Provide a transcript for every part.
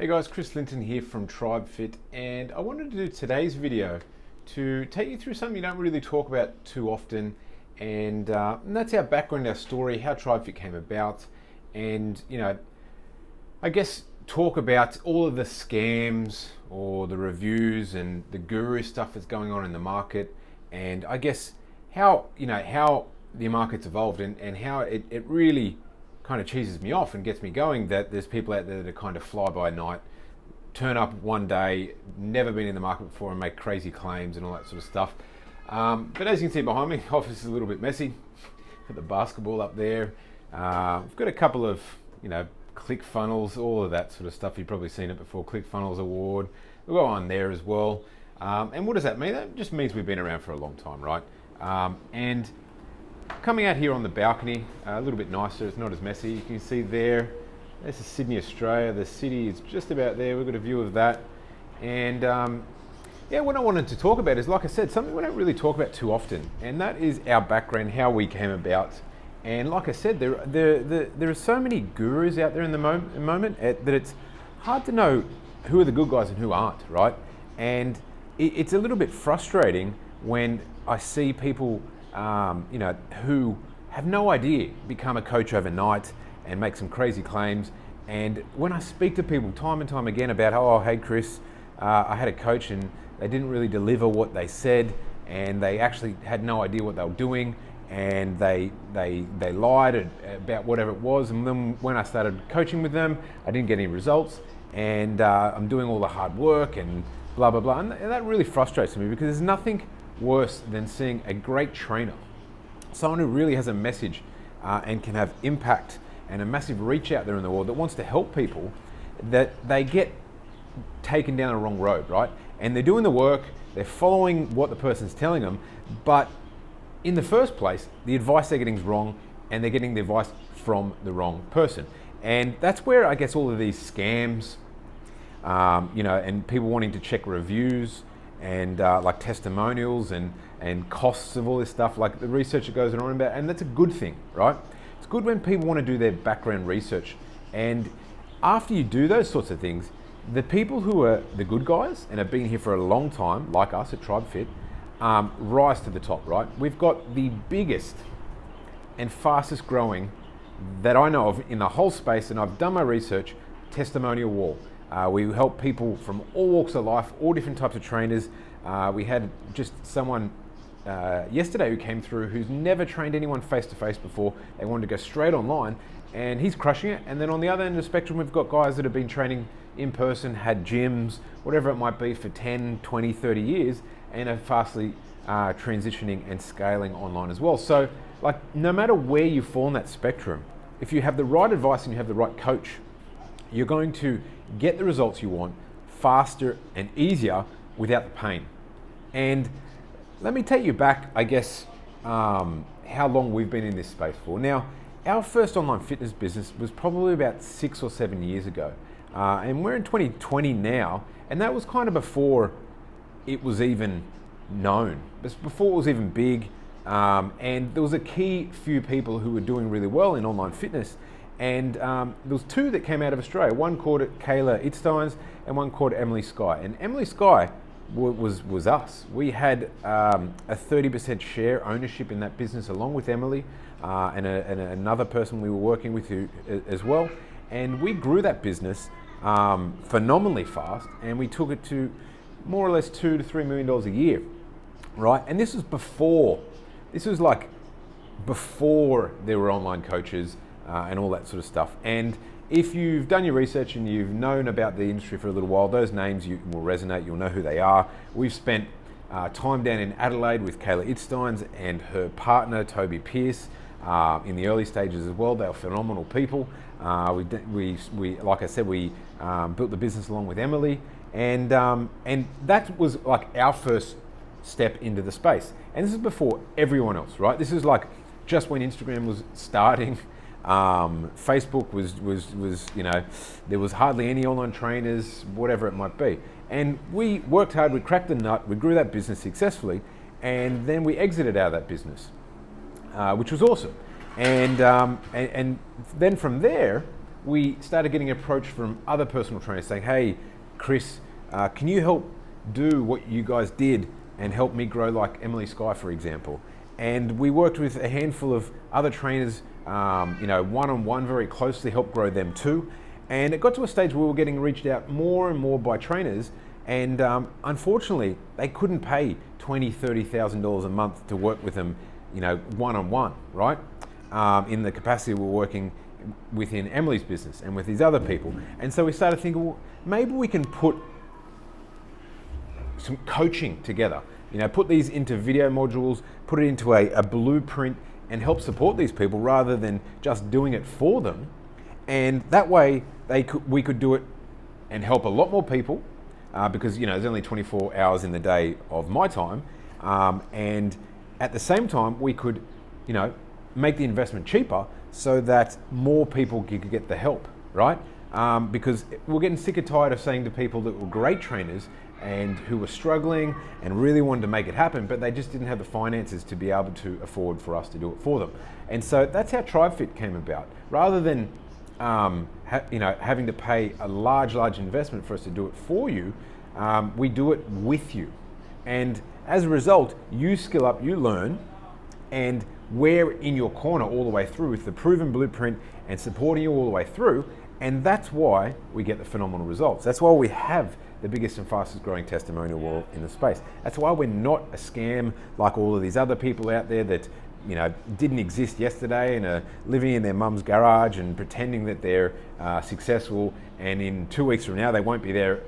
Hey guys, Lynton here from tribefit, and I wanted to do today's video to take you through something you don't really talk about too often, and that's our background, our story, how tribefit came about, and I guess talk about all of the scams or the reviews and the guru stuff that's going on in the market, and I guess how the market's evolved and how it really kind of cheeses me off and gets me going that there's people out there that are kind of fly by night, turn up one day, never been in the market before, and make crazy claims and all that sort of stuff. But as you can see behind me, the office is a little bit messy. Got the basketball up there. We've got a couple of click funnels, all of that sort of stuff. You've probably seen it before. Click funnels award. We'll go on there as well. And what does that mean? That just means we've been around for a long time, right? And coming out here on the balcony, a little bit nicer, it's not as messy. You can see there, this is Sydney, Australia. The city is just about there. We've got a view of that. And what I wanted to talk about is, like I said, something we don't really talk about too often, and that is our background, how we came about. And like I said, there are so many gurus out there in the moment that it's hard to know who are the good guys and who aren't, right? And it's a little bit frustrating when I see people who have no idea, become a coach overnight and make some crazy claims. And when I speak to people time and time again about, oh, hey Chris, I had a coach and they didn't really deliver what they said, and they actually had no idea what they were doing, and they lied about whatever it was. And then when I started coaching with them, I didn't get any results, and I'm doing all the hard work and blah, blah, blah. And that really frustrates me, because there's nothing worse than seeing a great trainer, someone who really has a message and can have impact and a massive reach out there in the world that wants to help people, that they get taken down a wrong road, right? And they're doing the work, they're following what the person's telling them, but in the first place, the advice they're getting is wrong, and they're getting the advice from the wrong person. And that's where I guess all of these scams, and people wanting to check reviews and like testimonials and costs of all this stuff, like the research that goes on about, and that's a good thing, right? It's good when people want to do their background research, and after you do those sorts of things, the people who are the good guys and have been here for a long time, like us at tribefit, rise to the top, right? We've got the biggest and fastest growing that I know of in the whole space, and I've done my research, testimonial wall. We help people from all walks of life, all different types of trainers. We had just someone yesterday who came through who's never trained anyone face-to-face before. They wanted to go straight online, and he's crushing it. And then on the other end of the spectrum, we've got guys that have been training in person, had gyms, whatever it might be, for 10, 20, 30 years, and are fastly transitioning and scaling online as well. So, like, no matter where you fall in that spectrum, if you have the right advice and you have the right coach, you're going to get the results you want faster and easier without the pain. And let me take you back, I guess, how long we've been in this space for. Now, our first online fitness business was probably about 6 or 7 years ago. And we're in 2020 now, and that was kind of before it was even known, before it was even big. And there was a key few people who were doing really well in online fitness. And there was two that came out of Australia, one called Kayla Itsteins and one called Emily Skye. And Emily Skye was us. We had a 30% share ownership in that business along with Emily and another person we were working with as well. And we grew that business phenomenally fast, and we took it to more or less $2 to $3 million a year, right? And this was before there were online coaches and all that sort of stuff. And if you've done your research and you've known about the industry for a little while, those names will resonate. You'll know who they are. We've spent time down in Adelaide with Kayla Itsteins and her partner Toby Pierce in the early stages as well. They were phenomenal people. We like I said, we built the business along with Emily, and that was like our first step into the space. And this is before everyone else, right? This is like just when Instagram was starting. Facebook was there was hardly any online trainers, whatever it might be. And we worked hard, we cracked the nut, we grew that business successfully, and then we exited out of that business, which was awesome. And then from there, we started getting approached from other personal trainers saying, hey, Chris, can you help do what you guys did and help me grow like Emily Skye, for example? And we worked with a handful of other trainers, one-on-one very closely, helped grow them too. And it got to a stage where we were getting reached out more and more by trainers, and unfortunately, they couldn't pay $20,000, $30,000 a month to work with them, one-on-one, right? In the capacity we're working within Emily's business and with these other people. And so we started thinking, well, maybe we can put some coaching together, put these into video modules, put it into a blueprint and help support these people rather than just doing it for them. And that way we could do it and help a lot more people because there's only 24 hours in the day of my time. And at the same time, we could, make the investment cheaper so that more people could get the help, right? Because we're getting sick and tired of saying to people that were great trainers and who were struggling and really wanted to make it happen, but they just didn't have the finances to be able to afford for us to do it for them. And so that's how tribefit came about. Rather than having to pay a large investment for us to do it for you, we do it with you. And as a result, you skill up, you learn, and we're in your corner all the way through with the proven blueprint and supporting you all the way through. And that's why we get the phenomenal results. That's why we have the biggest and fastest growing testimonial wall in the space. That's why we're not a scam like all of these other people out there that didn't exist yesterday and are living in their mum's garage and pretending that they're successful, and in 2 weeks from now they won't be there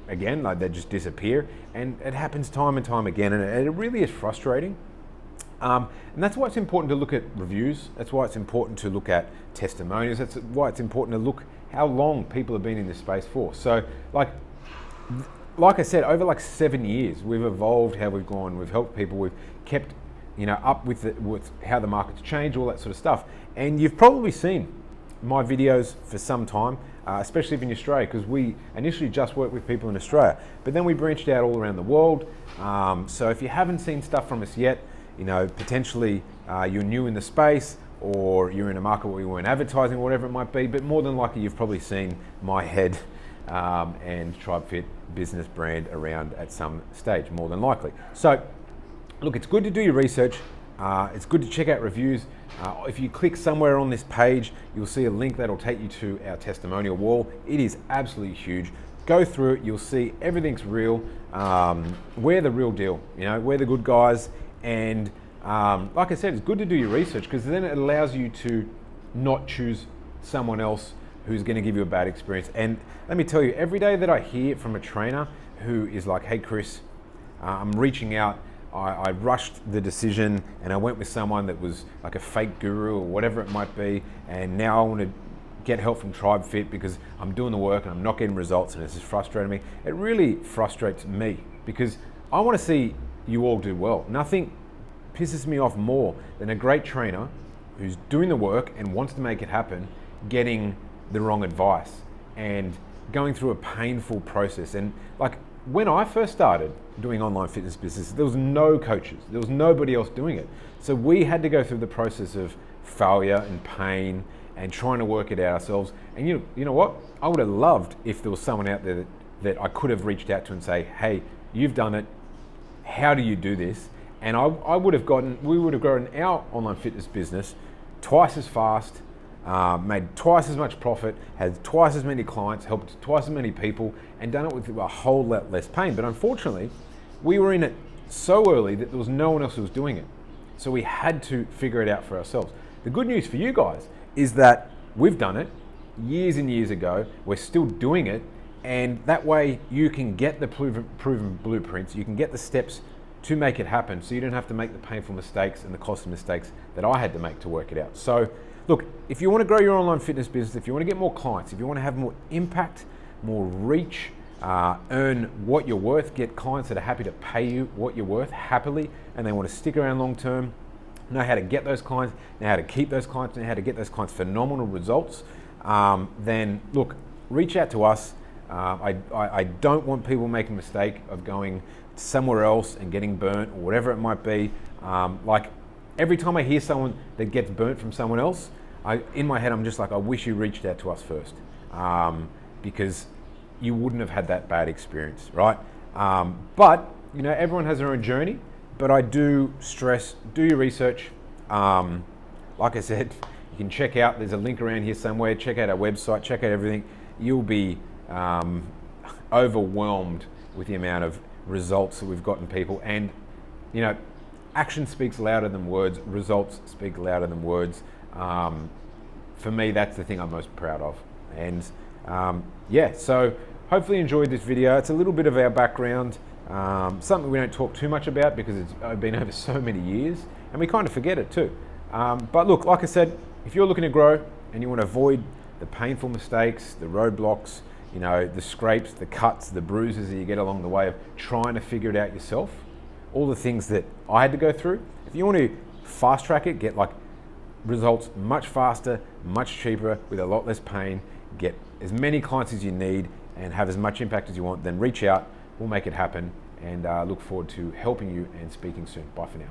again, like they just disappear. And it happens time and time again, and it really is frustrating. And that's why it's important to look at reviews. That's why it's important to look at testimonials. That's why it's important to look how long people have been in this space for. So like I said, over 7 years, we've evolved how we've gone. We've helped people. We've kept up with how the market's changed, all that sort of stuff. And you've probably seen my videos for some time, especially if in Australia, because we initially just worked with people in Australia, but then we branched out all around the world. So if you haven't seen stuff from us yet, potentially you're new in the space, or you're in a market where we weren't advertising, or whatever it might be, but more than likely you've probably seen my head and tribefit business brand around at some stage, more than likely. So look, it's good to do your research. It's good to check out reviews. If you click somewhere on this page, you'll see a link that'll take you to our testimonial wall. It is absolutely huge. Go through it, you'll see everything's real. We're the real deal, we're the good guys. And like I said, it's good to do your research, because then it allows you to not choose someone else who's going to give you a bad experience. And let me tell you, every day that I hear from a trainer who is like, hey Chris, I'm reaching out, I rushed the decision and I went with someone that was like a fake guru or whatever it might be, and now I want to get help from tribefit because I'm doing the work and I'm not getting results and it's just frustrating me. It really frustrates me, because I want to see you all do well. Nothing pisses me off more than a great trainer who's doing the work and wants to make it happen, getting the wrong advice and going through a painful process. And like when I first started doing online fitness business, there was no coaches, there was nobody else doing it. So we had to go through the process of failure and pain and trying to work it out ourselves. And you know what? I would have loved if there was someone out there that I could have reached out to and say, hey, you've done it, how do you do this? And we would have grown our online fitness business twice as fast, made twice as much profit, had twice as many clients, helped twice as many people, and done it with a whole lot less pain. But unfortunately, we were in it so early that there was no one else who was doing it. So we had to figure it out for ourselves. The good news for you guys is that we've done it years and years ago. We're still doing it. And that way you can get the proven blueprints, you can get the steps to make it happen, so you don't have to make the painful mistakes and the costly mistakes that I had to make to work it out. So look, if you want to grow your online fitness business, if you want to get more clients, if you want to have more impact, more reach, earn what you're worth, get clients that are happy to pay you what you're worth happily, and they want to stick around long term, know how to get those clients, know how to keep those clients, know how to get those clients phenomenal results, then look, reach out to us. I don't want people making a mistake of going somewhere else and getting burnt or whatever it might be. Like every time I hear someone that gets burnt from someone else, in my head, I'm just like, I wish you reached out to us first, because you wouldn't have had that bad experience, right? But you know, everyone has their own journey. But I do stress, do your research. Like I said, you can check out, there's a link around here somewhere, check out our website, check out everything. You'll be overwhelmed with the amount of results that we've gotten people. And you know, action speaks louder than words, results speak louder than words. For me, that's the thing I'm most proud of. And yeah, so hopefully you enjoyed this video. It's a little bit of our background. Something we don't talk too much about because it's been over so many years and we kind of forget it too. But look, like I said, if you're looking to grow and you want to avoid the painful mistakes, the roadblocks, you know, the scrapes, the cuts, the bruises that you get along the way of trying to figure it out yourself, all the things that I had to go through, if you want to fast track it, get like results much faster, much cheaper, with a lot less pain, get as many clients as you need and have as much impact as you want, then reach out. We'll make it happen, and look forward to helping you and speaking soon. Bye for now.